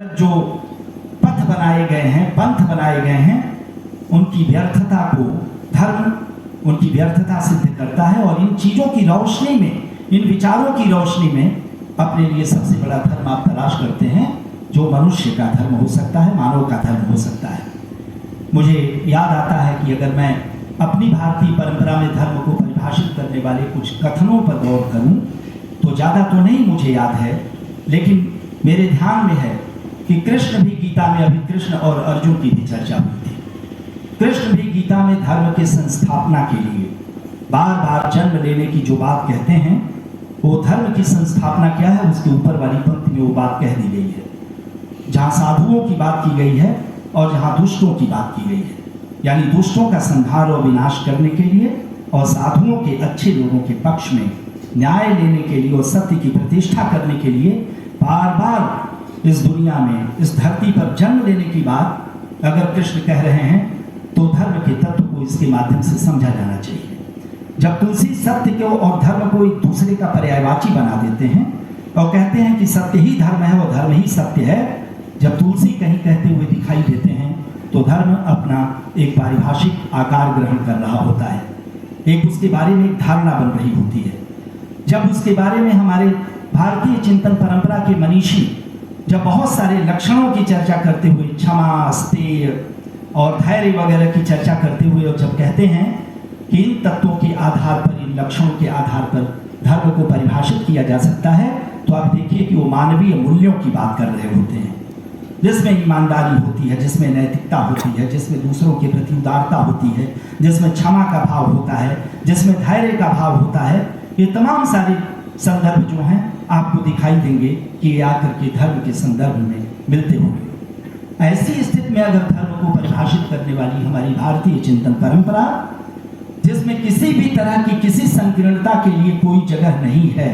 जो पथ बनाए गए हैं, पंथ बनाए गए हैं, उनकी व्यर्थता को धर्म उनकी व्यर्थता सिद्ध करता है। और इन चीज़ों की रोशनी में, इन विचारों की रोशनी में अपने लिए सबसे बड़ा धर्म आप तलाश करते हैं, जो मनुष्य का धर्म हो सकता है, मानव का धर्म हो सकता है। मुझे याद आता है कि अगर मैं अपनी भारतीय परंपरा में धर्म को परिभाषित करने वाले कुछ कथनों पर गौर करूं तो ज़्यादा तो नहीं मुझे याद है, लेकिन मेरे ध्यान में है कि कृष्ण भी गीता में, अभी कृष्ण और अर्जुन की भी चर्चा हुई थी, कृष्ण भी गीता में धर्म के संस्थापना के लिए बार बार जन्म लेने की जो बात कहते हैं, वो धर्म की संस्थापना क्या है उसके ऊपर वाली पंक्ति में वो बात कह दी गई है, जहाँ साधुओं की बात की गई है और जहाँ दुष्टों की बात की गई है। यानी दुष्टों का संहार और विनाश करने के लिए और साधुओं के, अच्छे लोगों के पक्ष में न्याय लेने के लिए और सत्य की प्रतिष्ठा करने के लिए बार बार इस दुनिया में, इस धरती पर जन्म लेने की बात अगर कृष्ण कह रहे हैं तो धर्म के तत्व को इसके माध्यम से समझा जाना चाहिए। जब तुलसी सत्य को और धर्म को एक दूसरे का पर्यायवाची बना देते हैं और कहते हैं कि सत्य ही धर्म है और धर्म ही सत्य है, जब तुलसी कहीं कहते हुए दिखाई देते हैं तो धर्म अपना एक पारिभाषिक आकार ग्रहण कर रहा होता है, एक उसके बारे में एक धारणा बन रही होती है। जब उसके बारे में हमारे भारतीय चिंतन परंपरा के मनीषी जब बहुत सारे लक्षणों की चर्चा करते हुए, क्षमा, स्तेय और धैर्य वगैरह की चर्चा करते हुए, और जब कहते हैं कि इन तत्वों के आधार पर, इन लक्षणों के आधार पर धर्म को परिभाषित किया जा सकता है, तो आप देखिए कि वो मानवीय मूल्यों की बात कर रहे होते हैं, जिसमें ईमानदारी होती है, जिसमें नैतिकता होती है, जिसमें दूसरों के प्रति उदारता होती है, जिसमें क्षमा का भाव होता है, जिसमें धैर्य का भाव होता है। ये तमाम सारे संदर्भ जो हैं आपको दिखाई देंगे कि ये आकर के धर्म के संदर्भ में मिलते होंगे। ऐसी स्थिति में अगर धर्म को परिभाषित करने वाली हमारी भारतीय चिंतन परंपरा, जिसमें किसी भी तरह की किसी संकीर्णता के लिए कोई जगह नहीं है,